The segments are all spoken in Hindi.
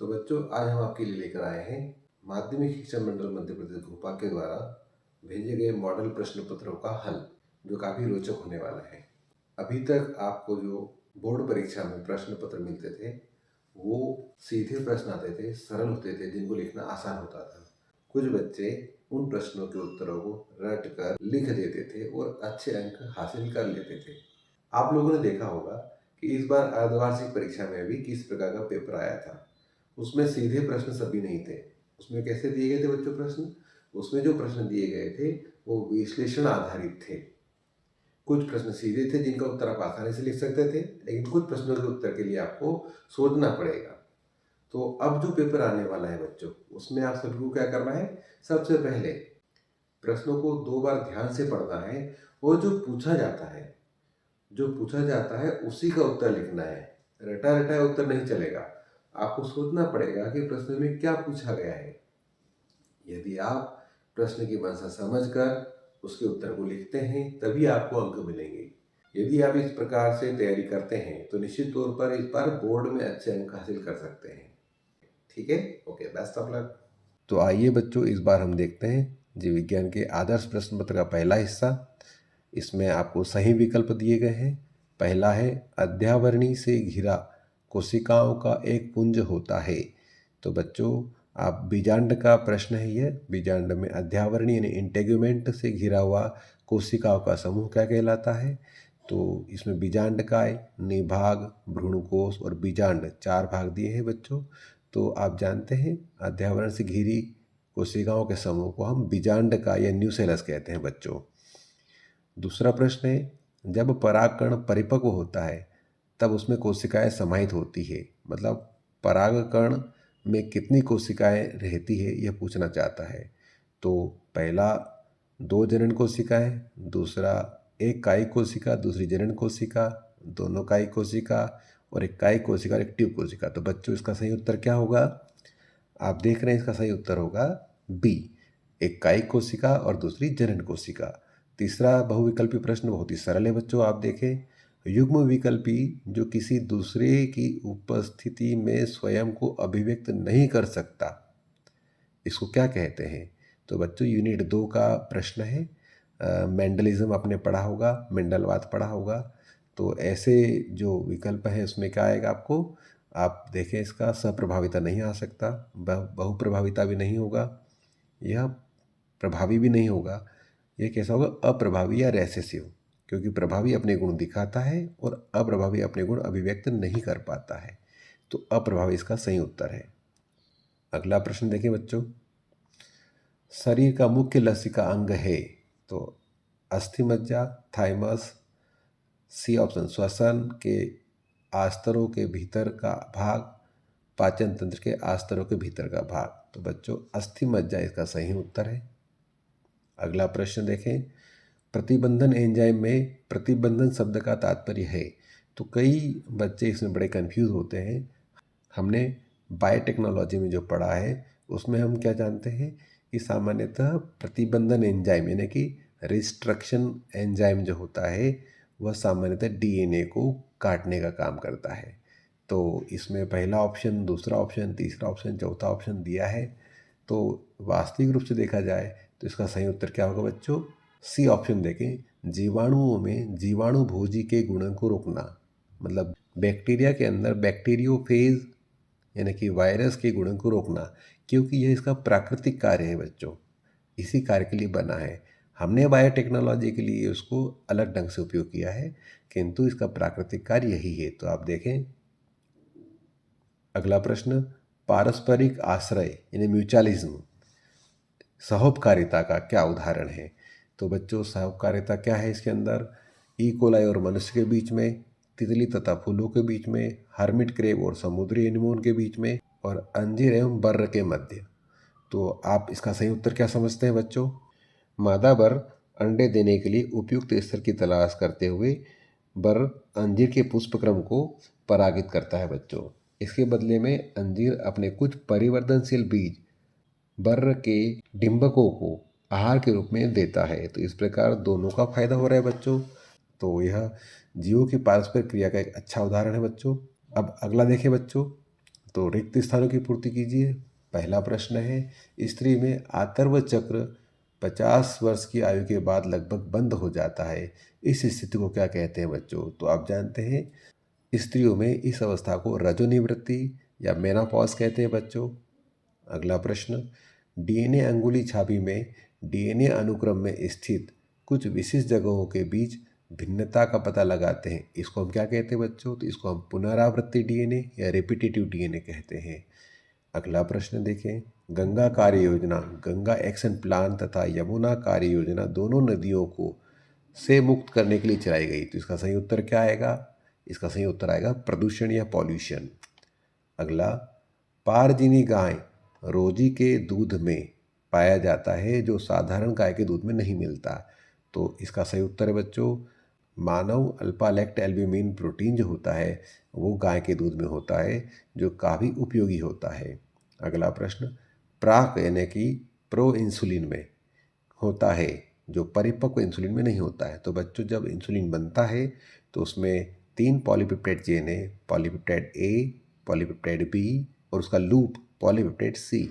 तो बच्चों, आज हम आपके लिए लेकर आए हैं माध्यमिक शिक्षा मंडल मध्य प्रदेश भोपाल के द्वारा भेजे गए मॉडल प्रश्न पत्रों का हल, जो काफ़ी रोचक होने वाला है। अभी तक आपको जो बोर्ड परीक्षा में प्रश्न पत्र मिलते थे वो सीधे प्रश्न आते थे, सरल होते थे, जिनको लिखना आसान होता था। कुछ बच्चे उन प्रश्नों के उत्तरों को रट कर लिख देते थे और अच्छे अंक हासिल कर लेते थे। आप लोगों ने देखा होगा कि इस बार अर्धवार्षिक परीक्षा में भी किस प्रकार का पेपर आया था। उसमें सीधे प्रश्न सभी नहीं थे। उसमें कैसे दिए गए थे बच्चों प्रश्न? उसमें जो प्रश्न दिए गए थे वो विश्लेषण आधारित थे। कुछ प्रश्न सीधे थे जिनका उत्तर आप आसानी से लिख सकते थे, लेकिन कुछ प्रश्नों के उत्तर के लिए आपको सोचना पड़ेगा। तो अब जो पेपर आने वाला है बच्चों, उसमें आप सभी को क्या करना है? सबसे पहले प्रश्नों को 2 बार ध्यान से पढ़ना है और जो पूछा जाता है उसी का उत्तर लिखना है। रटा रटाया उत्तर नहीं चलेगा। आपको सोचना पड़ेगा कि प्रश्न में क्या पूछा गया है। यदि आप प्रश्न की मंशा समझकर उसके उत्तर को लिखते हैं तभी आपको अंक मिलेंगे। यदि आप इस प्रकार से तैयारी करते हैं तो निश्चित तौर पर इस बार बोर्ड में अच्छे अंक हासिल कर सकते हैं। ठीक है, ओके, बेस्ट ऑफ लक। तो आइए बच्चों, इस बार हम देखते हैं जीव विज्ञान के आदर्श प्रश्न पत्र का पहला हिस्सा। इसमें आपको सही विकल्प दिए गए हैं। पहला है अध्यावरणी से घिरा कोशिकाओं का एक पुंज होता है। तो बच्चों, आप बीजांड का प्रश्न है ये। बीजांड में अध्यावरणी यानी इंटेगुमेंट से घिरा हुआ कोशिकाओं का समूह क्या कहलाता है? तो इसमें बीजांडकाय, निभाग, भ्रूणकोश और बीजांड 4 भाग दिए हैं बच्चों। तो आप जानते हैं अध्यावरण से घिरी कोशिकाओं के समूह को हम बीजांडकाय या न्यूसेलस कहते हैं बच्चों। दूसरा प्रश्न है जब परागकण परिपक्व होता है तब उसमें कोशिकाएं समाहित होती है। मतलब परागकण में कितनी कोशिकाएं रहती है यह पूछना चाहता है। तो पहला 2 जनन कोशिकाएं, दूसरा एक कायिक कोशिका, दूसरी जनन कोशिका, दोनों कायिक कोशिका और एक कायिक कोशिका और एक ट्यूब कोशिका। तो बच्चों, इसका सही उत्तर क्या होगा? आप देख रहे हैं, इसका सही उत्तर होगा बी, एक कायिक कोशिका और दूसरी जनन कोशिका। तीसरा बहुविकल्पी प्रश्न बहुत ही सरल है बच्चों, आप देखें। युग्म विकल्पी जो किसी दूसरे की उपस्थिति में स्वयं को अभिव्यक्त नहीं कर सकता, इसको क्या कहते हैं? तो बच्चों, यूनिट 2 का प्रश्न है। मेंडलिज्म आपने पढ़ा होगा, मेंडलवाद पढ़ा होगा। तो ऐसे जो विकल्प है उसमें क्या आएगा आपको? आप देखें, इसका सप्रभाविता नहीं आ सकता, बहुप्रभाविता भी नहीं होगा, यह प्रभावी भी नहीं होगा। यह कैसा होगा? अप्रभावी या रेसेसिव, क्योंकि प्रभावी अपने गुण दिखाता है और अप्रभावी अपने गुण अभिव्यक्त नहीं कर पाता है। तो अप्रभावी इसका सही उत्तर है। अगला प्रश्न देखें बच्चों। शरीर का मुख्य लसिका अंग है। तो अस्थि मज्जा, थाइमस, सी ऑप्शन श्वसन के आस्तरों के भीतर का भाग, पाचन तंत्र के आस्तरों के भीतर का भाग। तो बच्चों, अस्थि मज्जा इसका सही उत्तर है। अगला प्रश्न देखें। प्रतिबंधन एंजाइम में प्रतिबंधन शब्द का तात्पर्य है। तो कई बच्चे इसमें बड़े कंफ्यूज होते हैं। हमने बायोटेक्नोलॉजी में जो पढ़ा है उसमें हम क्या जानते हैं कि सामान्यतः प्रतिबंधन एंजाइम यानी कि रिस्ट्रक्शन एंजाइम जो होता है वह सामान्यतः डीएनए को काटने का काम करता है। तो इसमें पहला ऑप्शन, दूसरा ऑप्शन, तीसरा ऑप्शन, चौथा ऑप्शन दिया है। तो वास्तविक रूप से देखा जाए तो इसका सही उत्तर क्या होगा बच्चों? सी ऑप्शन देखें। जीवाणुओं में जीवाणु भोजी के गुणों को रोकना, मतलब बैक्टीरिया के अंदर बैक्टीरियोफेज यानी कि वायरस के गुणों को रोकना, क्योंकि यह इसका प्राकृतिक कार्य है बच्चों, इसी कार्य के लिए बना है। हमने बायोटेक्नोलॉजी के लिए उसको अलग ढंग से उपयोग किया है, किंतु इसका प्राकृतिक कार्य यही है। तो आप देखें अगला प्रश्न। पारस्परिक आश्रय यानी म्यूचुअलिज्म सहोपकारिता का क्या उदाहरण है? तो बच्चों, सहोपकारिता क्या है इसके अंदर? ई कोलाई और मनुष्य के बीच में, तितली तथा फूलों के बीच में, हर्मिट क्रेब और समुद्री एनिमोन के बीच में, और अंजीर एवं बर्र के मध्य। तो आप इसका सही उत्तर क्या समझते हैं बच्चों? मादा बर्र अंडे देने के लिए उपयुक्त स्तर की तलाश करते हुए बर्र अंजीर के पुष्पक्रम को परागित करता है बच्चों। इसके बदले में अंजीर अपने कुछ परिवर्तनशील बीज बर्र के डिंबकों को आहार के रूप में देता है। तो इस प्रकार दोनों का फायदा हो रहा है बच्चों। तो यह जीवों की पारस्परिक क्रिया का एक अच्छा उदाहरण है बच्चों। अब अगला देखें बच्चों। तो रिक्त स्थानों की पूर्ति कीजिए। पहला प्रश्न है, स्त्री में आतर्व चक्र 50 वर्ष की आयु के बाद लगभग बंद हो जाता है, इस स्थिति को क्या कहते हैं बच्चों? तो आप जानते हैं स्त्रियों में इस अवस्था को रजोनिवृत्ति या मेनोपॉज कहते हैं बच्चों। अगला प्रश्न, डीएनए अंगुली छापी में डीएनए अनुक्रम में स्थित कुछ विशिष्ट जगहों के बीच भिन्नता का पता लगाते हैं, इसको हम क्या कहते हैं बच्चों? तो इसको हम पुनरावृत्ति डीएनए या रिपीटेटिव डीएनए कहते हैं। अगला प्रश्न देखें, गंगा कार्य योजना, गंगा एक्शन प्लान तथा यमुना कार्य योजना दोनों नदियों को से मुक्त करने के लिए चलाई गई, तो इसका सही उत्तर क्या आएगा? इसका सही उत्तर आएगा प्रदूषण या पॉल्यूशन। अगला, पारजीनी गाय रोजी के दूध में पाया जाता है जो साधारण गाय के दूध में नहीं मिलता, तो इसका सही उत्तर है बच्चों मानव अल्फा लैक्ट एल्ब्यूमिन प्रोटीन जो होता है वो गाय के दूध में होता है, जो काफ़ी उपयोगी होता है। अगला प्रश्न, प्राक यानी कि प्रो इंसुलिन में होता है जो परिपक्व इंसुलिन में नहीं होता है। तो बच्चों जब इंसुलिन बनता है तो उसमें 3 पॉलीपेप्टाइड चेन है, पॉलीपेप्टाइड ए, पॉलीपेप्टाइड बी और उसका लूप पॉलीपेप्टाइड सी।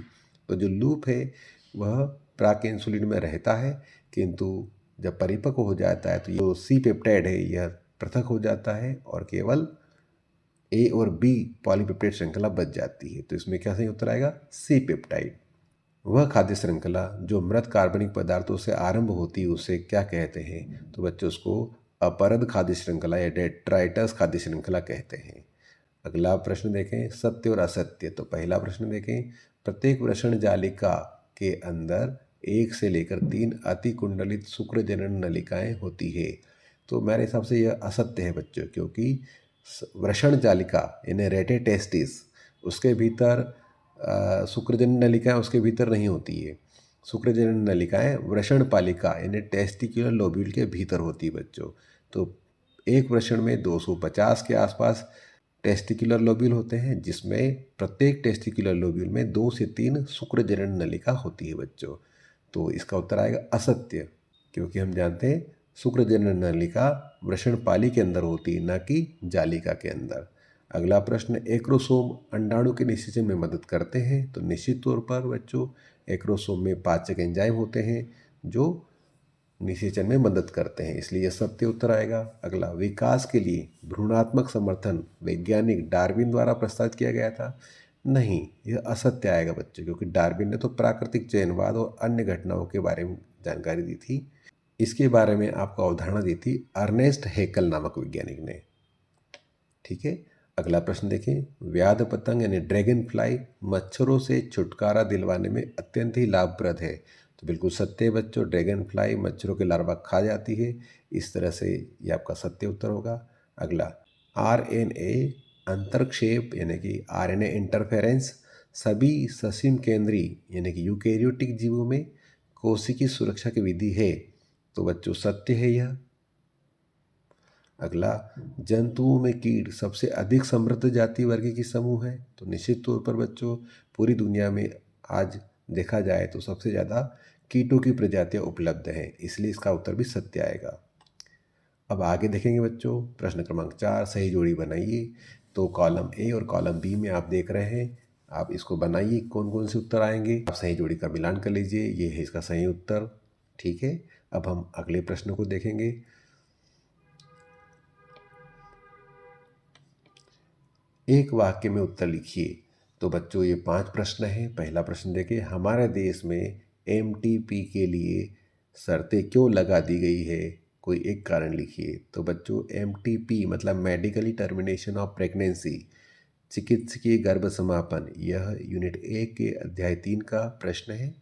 तो जो लूप है वह प्राक इंसुलिन में रहता है, किंतु जब परिपक्व हो जाता है तो ये सी पेप्टाइड है यह पृथक हो जाता है और केवल ए और बी पॉलीपेप्टाइड श्रृंखला बच जाती है। तो इसमें क्या सही उत्तर आएगा? C peptide. वह खाद्य श्रृंखला जो मृत कार्बनिक पदार्थों से आरंभ होती है उसे क्या कहते हैं? तो बच्चों उसको अपरद खाद्य श्रृंखला या डेट्राइटस खाद्य श्रृंखला कहते हैं। अगला प्रश्न देखें, सत्य और असत्य। तो पहला प्रश्न देखें, प्रत्येक वृषण जालिका के अंदर 1 से लेकर 3 अति कुंडलित शुक्र जनन नलिकाएं होती है। तो मेरे हिसाब से यह असत्य है बच्चों, क्योंकि वृषण जालिका यानी रेटेटेस्टिस उसके भीतर शुक्रजनन नलिकाएं उसके भीतर नहीं होती है। शुक्रजनन नलिकाएं वृषण पालिका यानी टेस्टिकुलर लोब्यूल के भीतर होती है बच्चों। तो एक वृषण में 250 के आसपास टेस्टिकुलर लोब्यूल होते हैं, जिसमें प्रत्येक टेस्टिकुलर लोब्यूल में 2 से 3 शुक्रजनन नलिका होती है बच्चों। तो इसका उत्तर आएगा असत्य, क्योंकि हम जानते हैं शुक्रजनन नलिका वृषणपाली के अंदर होती है, न कि जालिका के अंदर। अगला प्रश्न, एक्रोसोम अंडाणु के निषेचन में मदद करते हैं। तो निश्चित तौर पर बच्चों एक्रोसोम में पाचक एंजाइम होते हैं जो निषेचन में मदद करते हैं, इसलिए यह सत्य उत्तर आएगा। अगला, विकास के लिए भ्रूणात्मक समर्थन वैज्ञानिक डार्विन द्वारा प्रस्तावित किया गया था। नहीं, यह असत्य आएगा बच्चों, क्योंकि डार्विन ने तो प्राकृतिक चयनवाद और अन्य घटनाओं के बारे में जानकारी दी थी। इसके बारे में आपको अवधारणा दी थी अर्नेस्ट हैकल नामक वैज्ञानिक ने। ठीक है, अगला प्रश्न देखें, व्याध पतंग यानी ड्रैगन फ्लाई मच्छरों से छुटकारा दिलवाने में अत्यंत ही लाभप्रद है। तो बिल्कुल सत्य है बच्चों, ड्रैगन फ्लाई मच्छरों के लार्वा खा जाती है, इस तरह से ये आपका सत्य उत्तर होगा। अगला, आरएनए अंतरक्षेप यानी कि आरएनए इंटरफेरेंस सभी ससीम केंद्रीय यानी कि यूकेरियोटिक जीवों में कोशिकी सुरक्षा की विधि है। तो बच्चों सत्य है यह। अगला, जंतुओं में कीट सबसे अधिक समृद्ध जाति वर्ग की समूह है। तो निश्चित तौर पर बच्चों पूरी दुनिया में आज देखा जाए तो सबसे ज़्यादा कीटों की प्रजातियां उपलब्ध हैं, इसलिए इसका उत्तर भी सत्य आएगा। अब आगे देखेंगे बच्चों, प्रश्न क्रमांक 4, सही जोड़ी बनाइए। तो कॉलम ए और कॉलम बी में आप देख रहे हैं, आप इसको बनाइए, कौन कौन से उत्तर आएंगे आप सही जोड़ी का मिलान कर लीजिए, ये है इसका सही उत्तर। ठीक है, अब हम अगले प्रश्न को देखेंगे। एक वाक्य में उत्तर लिखिए। तो बच्चों ये 5 प्रश्न हैं। पहला प्रश्न देखिए, हमारे देश में एमटीपी के लिए शर्तें क्यों लगा दी गई है, कोई एक कारण लिखिए। तो बच्चों एमटीपी मतलब मेडिकली टर्मिनेशन ऑफ प्रेगनेंसी, चिकित्सकीय गर्भ समापन, यह यूनिट 1 के अध्याय 3 का प्रश्न है।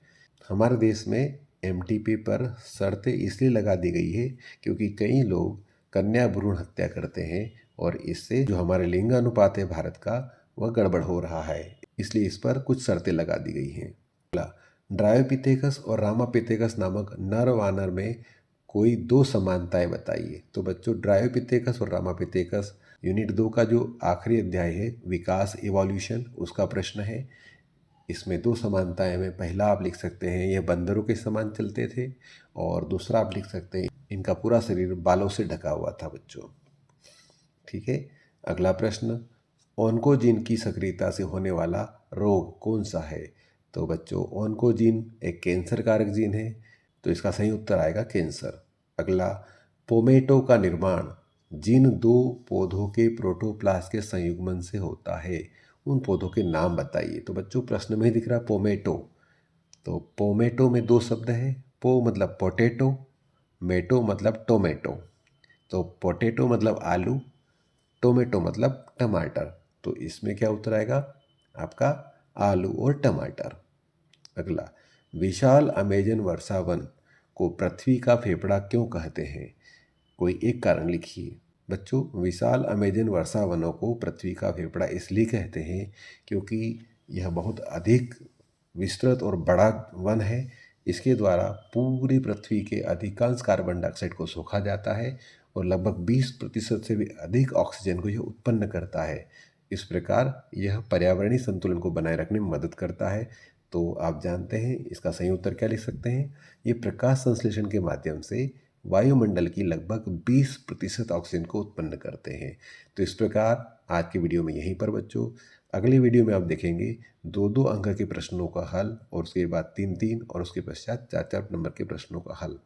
हमारे देश में एमटीपी पर शर्तें इसलिए लगा दी गई है क्योंकि कई लोग कन्या भ्रूण हत्या करते हैं और इससे जो हमारे लिंग अनुपात है भारत का वह गड़बड़ हो रहा है, इसलिए इस पर कुछ शर्तें लगा दी गई हैं। अगला, ड्रायोपिथेकस और रामापिथेकस नामक नर वानर में कोई 2 समानताएं बताइए। तो बच्चों ड्रायोपिथेकस और रामापिथेकस यूनिट 2 का जो आखिरी अध्याय है विकास इवोल्यूशन, उसका प्रश्न है। इसमें 2 समानताएं में पहला आप लिख सकते हैं ये बंदरों के समान चलते थे, और दूसरा आप लिख सकते हैं इनका पूरा शरीर बालों से ढका हुआ था बच्चों। ठीक है, अगला प्रश्न, ऑन्कोजीन की सक्रियता से होने वाला रोग कौन सा है? तो बच्चों, ऑन्कोजीन एक कैंसर कारक जीन है, तो इसका सही उत्तर आएगा कैंसर। अगला, पोमेटो का निर्माण जिन दो पौधों के प्रोटोप्लास्ट के संयुग्मन से होता है, उन पौधों के नाम बताइए। तो बच्चों, प्रश्न में ही दिख रहा है पोमेटो। तो पोमेटो में दो शब्द हैं, पो मतलब पोटैटो, मेटो मतलब टोमेटो। तो पोटैटो मतलब आलू, टोमेटो मतलब टमाटर। तो इसमें क्या उत्तर आएगा आपका? आलू और टमाटर। अगला, विशाल अमेजन वर्षा वन को पृथ्वी का फेफड़ा क्यों कहते हैं? कोई एक कारण लिखिए। बच्चों, विशाल अमेजन वर्षा वनों को पृथ्वी का फेफड़ा इसलिए कहते हैं क्योंकि यह बहुत अधिक विस्तृत और बड़ा वन है। इसके द्वारा पूरी पृथ्वी के अधिकांश कार्बन डाइऑक्साइड को सोखा जाता है और लगभग 20% से भी अधिक ऑक्सीजन को यह उत्पन्न करता है। इस प्रकार यह पर्यावरणीय संतुलन को बनाए रखने में मदद करता है। तो आप जानते हैं इसका सही उत्तर क्या लिख सकते हैं? ये प्रकाश संश्लेषण के माध्यम से वायुमंडल की लगभग 20% ऑक्सीजन को उत्पन्न करते हैं। तो इस प्रकार आज की वीडियो में यहीं पर बच्चों, अगली वीडियो में आप देखेंगे 2-2 अंक के प्रश्नों का हल और उसके बाद 3-3 और उसके पश्चात 4-4 नंबर के प्रश्नों का हल।